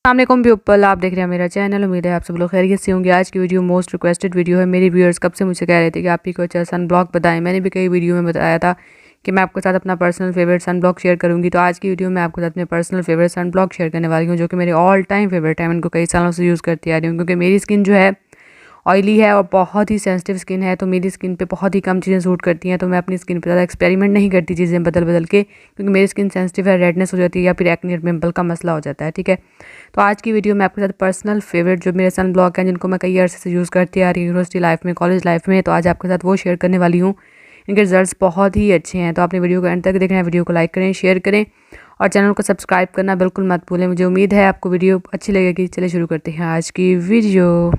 अस्सलामुअलैकुम पीपल, आप देख रहे हैं मेरा चैनल। उम्मीद है आप सब लोग खैरियत से होंगे। आज की वीडियो मोस्ट रिक्वेस्टेड वीडियो है। मेरी व्यूअर्स कब से मुझे कह रहे थे कि आप ही को अच्छा सन ब्लॉक बताएं। मैंने भी कई वीडियो में बताया था कि मैं आपके साथ अपना personal favourite sunblock share करूंगी। तो आज की वीडियो में आपके साथ अपने personal favourite sunblock share करने वाली हूँ, जो कि मेरे ऑल टाइम फेवरेट है। मैं इनको कई सालों से यूज़ करती आ रही हूँ, क्योंकि मेरी स्किन जो है ऑयली है और बहुत ही सेंसिटिव स्किन है। तो मेरी स्किन पे बहुत ही कम चीज़ें सूट करती हैं। तो मैं अपनी स्किन पे ज़्यादा एक्सपेरिमेंट नहीं करती चीज़ें बदल बदल के, क्योंकि मेरी स्किन सेंसिटिव है, रेडनेस हो जाती है या फिर एक्ने पिंपल का मसला हो जाता है। ठीक है, तो आज की वीडियो में आपके साथ पर्सनल फेवरेट जो मेरे सन ब्लॉक हैं, जिनको मैं कई अर्से से यूज़ करती आ रही हूँ यूनिवर्सिटी लाइफ में, कॉलेज लाइफ में, तो आज आपके साथ वो शेयर करने वाली हूँ। इनके रिजल्ट्स बहुत ही अच्छे हैं। तो आपने वीडियो को एंड तक देखना है। वीडियो को लाइक करें, शेयर करें और चैनल को सब्सक्राइब करना बिल्कुल मत भूलें। मुझे उम्मीद है आपको वीडियो अच्छी लगेगी। चलिए शुरू करते हैं आज की वीडियो।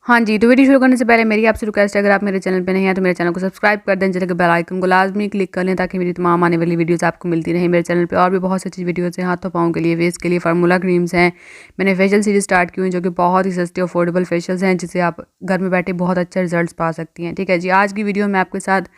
हाँ जी, तो वीडियो शुरू करने से पहले मेरी आपसे रिक्वेस्ट है, अगर आप मेरे चैनल पे नहीं हैं तो मेरे चैनल को सब्सक्राइब कर दें, जैसे बेल आइकन को लाजमी क्लिक कर लें, ताकि मेरी तमाम आने वाली वीडियोस आपको मिलती रहें। मेरे चैनल पे और भी बहुत सी अच्छी वीडियोस हैं, हाथों पाँव के लिए, फेस के लिए, फार्मूला क्रीम्स हैं। मैंने फेशियल सीरीज स्टार्ट की हुई, जो कि बहुत ही सस्ते अफोर्डेबल फेशियल्स हैं, जिससे आप घर में बैठे बहुत अच्छे रिजल्ट पा सकती हैं। ठीक है जी, आज की वीडियो में आपके साथ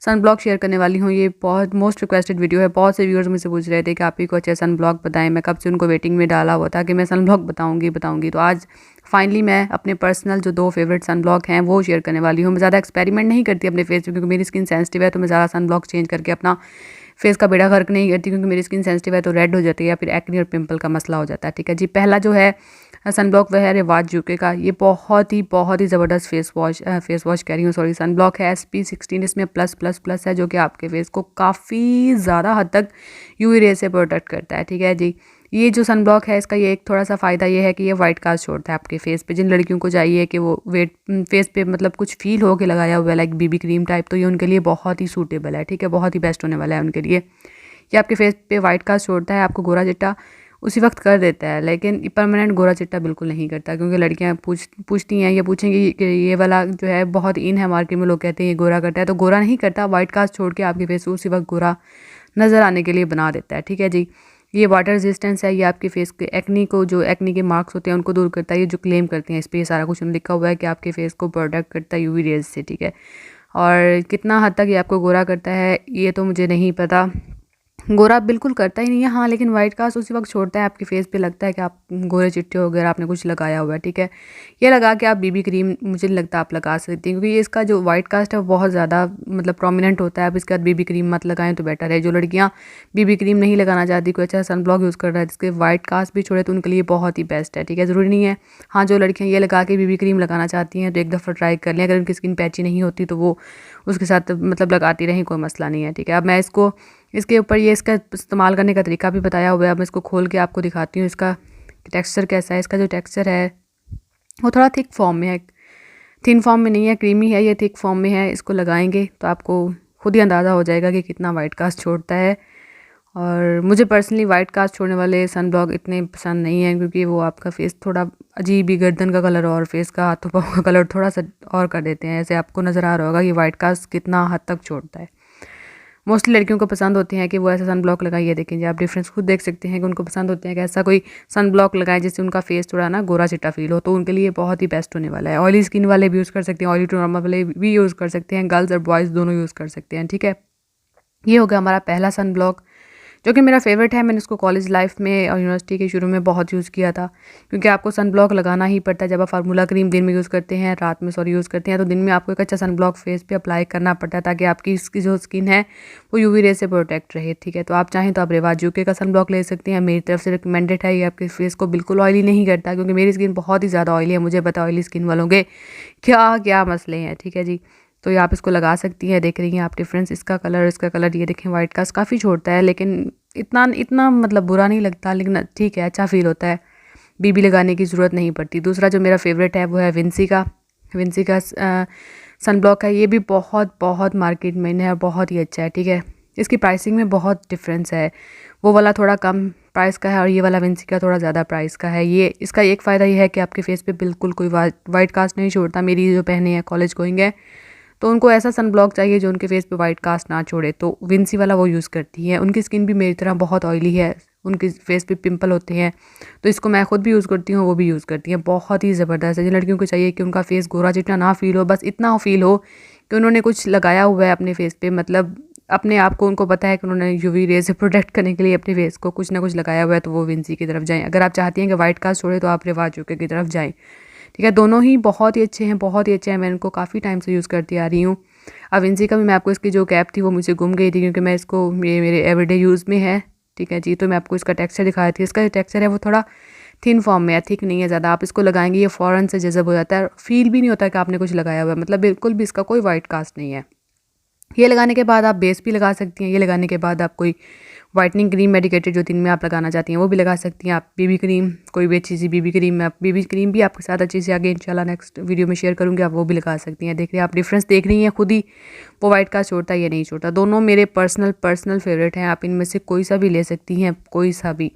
सन ब्लॉक शेयर करने वाली हूँ। ये बहुत मोस्ट रिक्वेस्टेड वीडियो है। बहुत से व्यूअर्स मुझसे पूछ रहे थे कि आप ही को अच्छे सन ब्लॉक बताएं। मैं कब से उनको वेटिंग में डाला हुआ था कि मैं सन ब्लॉक बताऊंगी। तो आज फाइनली मैं अपने पर्सनल जो 2 फेवरेट सन ब्लॉक हैं वो शेयर करने वाली हूँ। मैं ज़्यादा एक्सपेरिमेंट नहीं करती अपने फेस पे, क्योंकि मेरी स्किन सेंसिटिव है। तो मैं ज़्यादा सन ब्लॉक चेंज करके अपना फेस का बेड़ा गर्क नहीं करती, क्योंकि मेरी स्किन सेंसिटिव है तो रेड हो जाती है या फिर एक्ने और पिंपल का मसला हो जाता है। ठीक है जी, पहला जो है सन ब्लॉक वह है रिवाज यूके का। ये बहुत ही ज़बरदस्त फेस वॉश कह रही हूँ, सॉरी, सन ब्लॉक है। SPF16 इसमें +++ है, जो कि आपके फेस को काफ़ी ज़्यादा हद तक यूवी रे से प्रोटेक्ट करता है। ठीक है जी, ये जो सन ब्लॉक है इसका ये एक थोड़ा सा फ़ायदा ये है कि ये वाइट कास्ट छोड़ता है आपके फेस पे। जिन लड़कियों को चाहिए कि वो फेस पे मतलब कुछ फील हो के लगाया हुआ है, लाइक BB क्रीम टाइप, तो ये उनके लिए बहुत ही सूटेबल है। ठीक है, बहुत ही बेस्ट होने वाला है उनके लिए। ये आपके फेस पे वाइट कास्ट छोड़ता है, आपको गोरा चिट्टा उसी वक्त कर देता है, लेकिन परमानेंट गोरा चिट्टा बिल्कुल नहीं करता। क्योंकि लड़कियां पूछती हैं, ये पूछेंगी कि ये वाला जो है बहुत इन है मार्केट में, लोग कहते हैं ये गोरा करता है, तो गोरा नहीं करता। वाइट कास्ट छोड़ के आपके फेस उसी वक्त गोरा नज़र आने के लिए बना देता है। ठीक है जी, ये वाटर रेजिस्टेंस है। ये आपके फेस के एक्नी के मार्क्स होते हैं उनको दूर करता है। ये जो क्लेम करते हैं इस पर ये सारा कुछ लिखा हुआ है कि आपके फेस को प्रोटेक्ट करता है यूवी रेज से। ठीक है, और कितना हद तक ये आपको गोरा करता है ये तो मुझे नहीं पता। गोरा बिल्कुल करता ही नहीं है, हाँ, लेकिन वाइट कास्ट उसी वक्त छोड़ता है आपके फेस पे। लगता है कि आप गोरे चिट्टे वगैरह आपने कुछ लगाया हुआ है। ठीक है, ये लगा के आप BB क्रीम मुझे नहीं लगता आप लगा सकती हैं, क्योंकि इसका जो वाइट कास्ट है वो बहुत ज़्यादा मतलब प्रोमिनेंट होता है। आप इसके बाद BB क्रीम मत लगाएं तो बेटर है। जो लड़कियाँ BB क्रीम नहीं लगाना चाहती, कोई अच्छा सन ब्लॉक यूज़ कर रहा है जिसके वाइट कास्ट भी छोड़े, तो उनके लिए बहुत ही बेस्ट है। ठीक है, ज़रूरी नहीं है। हाँ, जो लड़कियाँ ये लगा के BB क्रीम लगाना चाहती हैं तो एक दफ़ा ट्राई कर लें। अगर उनकी स्किन पैची नहीं होती तो वो उसके साथ मतलब लगाती रहें, कोई मसला नहीं है। ठीक है, अब मैं इसके ऊपर ये इसका इस्तेमाल करने का तरीका भी बताया हुआ है। अब मैं इसको खोल के आपको दिखाती हूँ इसका टेक्सचर कैसा है। इसका जो टेक्सचर है वो थोड़ा थिक फॉर्म में है, थिन फॉर्म में नहीं है, क्रीमी है, ये थिक फॉर्म में है। इसको लगाएंगे तो आपको खुद ही अंदाज़ा हो जाएगा कि कितना वाइट कास्ट छोड़ता है। और मुझे पर्सनली वाइट कास्ट छोड़ने वाले सन ब्लॉक इतने पसंद नहीं है, क्योंकि वो आपका फेस थोड़ा अजीब ही गर्दन का कलर और फेस का हाथों पाँव का कलर थोड़ा सा और कर देते हैं। ऐसे आपको नज़र आ रहा होगा कि वाइट कास्ट कितना हद तक छोड़ता है। मोस्टली लड़कियों को पसंद होती हैं कि वो ऐसा सन ब्लॉक लगाइए। देखें जी, आप डिफरेंस खुद देख सकते हैं कि उनको पसंद होते हैं कि ऐसा कोई सन ब्लॉक लगाएं जिससे उनका फेस थोड़ा ना गोरा चिट्टा फील हो। तो उनके लिए बहुत ही बेस्ट होने वाला है। ऑयली स्किन वाले भी यूज़ कर सकते हैं, ऑयली टू नॉर्मल वाले भी यूज़ कर सकते हैं, गर्ल्स और बॉयज़ दोनों यूज़ कर सकते हैं। ठीक है, ये हो गया हमारा पहला सन ब्लॉक, जो कि मेरा फेवरेट है। मैंने इसको कॉलेज लाइफ में और यूनिवर्सिटी के शुरू में बहुत यूज़ किया था, क्योंकि आपको सन ब्लॉक लगाना ही पड़ता है। जब आप फार्मूला क्रीम दिन में यूज़ करते हैं, रात में यूज़ करते हैं, तो दिन में आपको एक अच्छा सन ब्लॉक फेस पे अप्लाई करना पड़ता है, ताकि आपकी इसकी जो स्किन है वो यूवी रे से प्रोटेक्ट रहे। ठीक है, तो आप चाहें तो आप रिवाज यूके का सन ब्लॉक ले सकते हैं। मेरी तरफ से रिकमेंडेड है। ये आपके फेस को बिल्कुल ऑयली नहीं करता, क्योंकि मेरी स्किन बहुत ही ज़्यादा ऑयली है। मुझे पता ऑयली स्किन वालों के क्या क्या मसले हैं। ठीक है जी, तो ये आप इसको लगा सकती हैं। देख रही हैं आप डिफरेंस, इसका कलर ये देखें, वाइट कास्ट काफ़ी छोड़ता है, लेकिन इतना मतलब बुरा नहीं लगता, लेकिन ठीक है, अच्छा फील होता है। BB लगाने की ज़रूरत नहीं पड़ती। दूसरा जो मेरा फेवरेट है वो है विंसी का सन ब्लॉक है। ये भी बहुत मार्केट में है, बहुत ही अच्छा है। ठीक है, इसकी प्राइसिंग में बहुत डिफरेंस है। वो वाला थोड़ा कम प्राइस का है और ये वाला विंसी का थोड़ा ज़्यादा प्राइस का है। ये इसका एक फ़ायदा ये है कि आपके फेस पे बिल्कुल कोई वाइट कास्ट नहीं छोड़ता। मेरी जो बहनें हैं कॉलेज गोइंग है, तो उनको ऐसा सन ब्लॉक चाहिए जो उनके फेस पे वाइट कास्ट ना छोड़े, तो विंसी वाला वो यूज़ करती हैं। उनकी स्किन भी मेरी तरह बहुत ऑयली है, उनके फेस पे पिंपल होते हैं, तो इसको मैं खुद भी यूज़ करती हूँ, वो भी यूज़ करती हैं। बहुत ही ज़बरदस्त है। जिन लड़कियों को चाहिए कि उनका फेस गोरा चिट्टा ना फील हो, बस इतना फील हो कि उन्होंने कुछ लगाया हुआ है अपने फेस पे, मतलब अपने आप को उनको पता है कि उन्होंने यूवी रे से प्रोटेक्ट करने के लिए अपने फेस को कुछ ना कुछ लगाया हुआ है, तो वो विंसी की तरफ जाएँ। अगर आप चाहती हैं कि वाइट कास्ट छोड़े तो आप रिवाज यूके की तरफ जाएँ। ठीक है, दोनों ही बहुत ही अच्छे हैं, बहुत ही अच्छे हैं। मैं इनको काफ़ी टाइम से यूज़ करती आ रही हूँ। अब विंसी का भी मैं आपको इसकी जो कैप थी वो मुझे गुम गई थी, क्योंकि मैं इसको मेरे एवरीडे यूज़ में है। ठीक है जी, तो मैं आपको इसका टेक्सचर दिखाई थी। इसका जो टेक्सचर है वो थोड़ा थिन फॉर्म में है, थिक नहीं है ज़्यादा। आप इसको लगाएंगे ये फ़ौरन से जज़ब हो जाता है, फील भी नहीं होता कि आपने कुछ लगाया हुआ है, मतलब बिल्कुल भी इसका कोई वाइट कास्ट नहीं है। ये लगाने के बाद आप बेस भी लगा सकती हैं। ये लगाने के बाद आप कोई वाइटनिंग क्रीम मेडिकेटेड जो दिन में आप लगाना चाहती हैं वो भी लगा सकती हैं। आप बीबी क्रीम, कोई भी अच्छी सी बीबी क्रीम, मैं बीबी क्रीम भी आपके साथ अच्छी से आगे इंशाल्लाह नेक्स्ट वीडियो में शेयर करूँगी, आप वो भी लगा सकती हैं। देख रहे हैं आप, डिफरेंस देख रही हैं खुद ही, वो वाइट कास्ट छोड़ता है या नहीं छोड़ता। दोनों मेरे पर्सनल फेवरेट हैं। आप इनमें से कोई सा भी ले सकती हैं, कोई सा भी,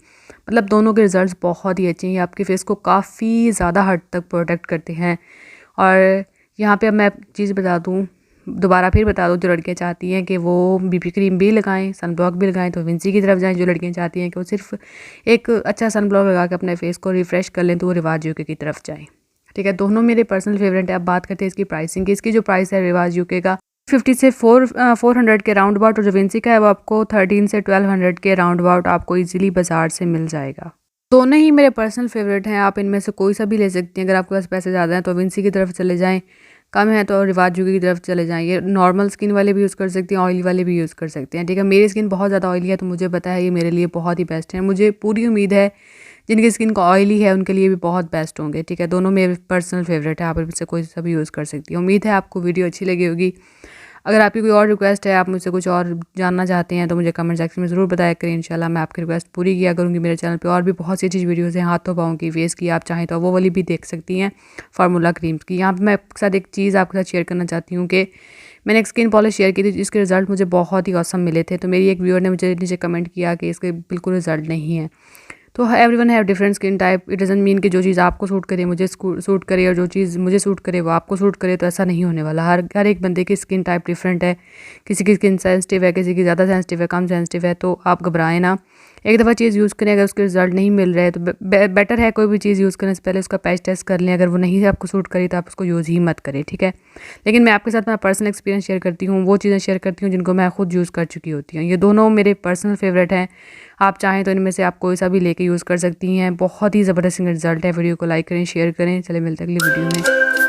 मतलब दोनों के रिजल्ट्स बहुत ही अच्छे हैं। आपके फेस को काफ़ी ज़्यादा हद तक प्रोटेक्ट करते हैं। और यहाँ पे अब मैं चीज़ बता दूँ, दोबारा फिर बता दूँ, जो लड़कियाँ चाहती हैं कि वो बीबी क्रीम भी लगाएं, सन ब्लॉक भी लगाएं, तो विंसी की तरफ जाएं। जो लड़कियाँ चाहती हैं कि वो सिर्फ एक अच्छा सन ब्लॉक लगा के अपने फेस को रिफ़्रेश कर लें, तो वो रिवाज यूके की तरफ जाएं। ठीक है, दोनों मेरे पर्सनल फेवरेट है। अब बात करते हैं इसकी प्राइसिंग की। इसकी जो प्राइस है रिवाज यूके का 50 से 400 के राउंड अबाउट, और जो विंसी का है वो आपको 13 से 1200 के राउंड अबाउट आपको ईजिली बाजार से मिल जाएगा। दोनों ही मेरे पर्सनल फेवरेट हैं। आप इनमें से कोई सा भी ले सकती हैं। अगर आपके पास पैसे ज़्यादा हैं तो विंसी की तरफ चले जाएं, कम है तो रिवाज यूके की तरफ चले जाएं। ये नॉर्मल स्किन वाले भी यूज़ कर सकते हैं, ऑयली वाले भी यूज़ कर सकते हैं। ठीक है, मेरी स्किन बहुत ज़्यादा ऑयली है, तो मुझे पता है ये मेरे लिए बहुत ही बेस्ट है। मुझे पूरी उम्मीद है जिनकी स्किन को ऑयली है उनके लिए भी बहुत बेस्ट होंगे। ठीक है, दोनों मेरे पर्सनल फेवरेट है। आप इनमें से कोई सा भी यूज़ कर सकती है। उम्मीद है आपको वीडियो अच्छी लगी होगी। अगर आपकी कोई और रिक्वेस्ट है, आप मुझसे कुछ और जानना चाहते हैं, तो मुझे कमेंट सेक्शन में ज़रूर बताया करें। इंशाल्लाह मैं आपकी रिक्वेस्ट पूरी किया करूँगी। मेरे चैनल पे और भी बहुत सी अच्छी वीडियोज़ हैं, हाथों पाँव की, फेस की, आप चाहें तो वो वाली भी देख सकती हैं, फार्मूला क्रीम्स की। यहाँ पर मैं आपके साथ एक चीज़ आपके साथ शेयर करना चाहती हूँ कि मैंने एक स्किन पॉलिश शेयर की थी जिसके रिज़ल्ट मुझे बहुत ही औसम मिले थे। तो मेरी एक व्यूअर ने मुझे नीचे कमेंट किया कि इसके बिल्कुल रिज़ल्ट नहीं है। तो everyone have different skin type. It doesn't mean कि जो चीज़ आपको सूट करे मुझे सूट करे, और जो चीज़ मुझे सूट करे वो आपको सूट करे, तो ऐसा नहीं होने वाला। हर एक बंदे की स्किन टाइप डिफरेंट है। किसी की स्किन सेंसिटिव है, किसी की ज़्यादा सेंसिटिव है, कम सेंसिटिव है। तो आप घबराएं ना, एक दफ़ा चीज़ यूज़ करें, अगर उसके रिजल्ट नहीं मिल रहे तो बेटर है कोई भी चीज़ यूज़ करने से पहले उसका पैच टेस्ट कर लें। अगर वो नहीं आपको सूट करी तो आप उसको यूज़ ही मत करें। ठीक है, लेकिन मैं आपके साथ मेरा पर्सनल एक्सपीरियंस शेयर करती हूँ, वो चीज़ें शेयर करती हूँ जिनको मैं खुद यूज़ कर चुकी होती हूँ। ये दोनों मेरे पर्सनल फेवरेट हैं। आप चाहें तो इनमें से आप कोई सा भी लेके यूज़ कर सकती हैं। बहुत ही ज़बरदस्त रिजल्ट है। वीडियो को लाइक करें, शेयर करें। चले मिलते हैं अगली वीडियो में।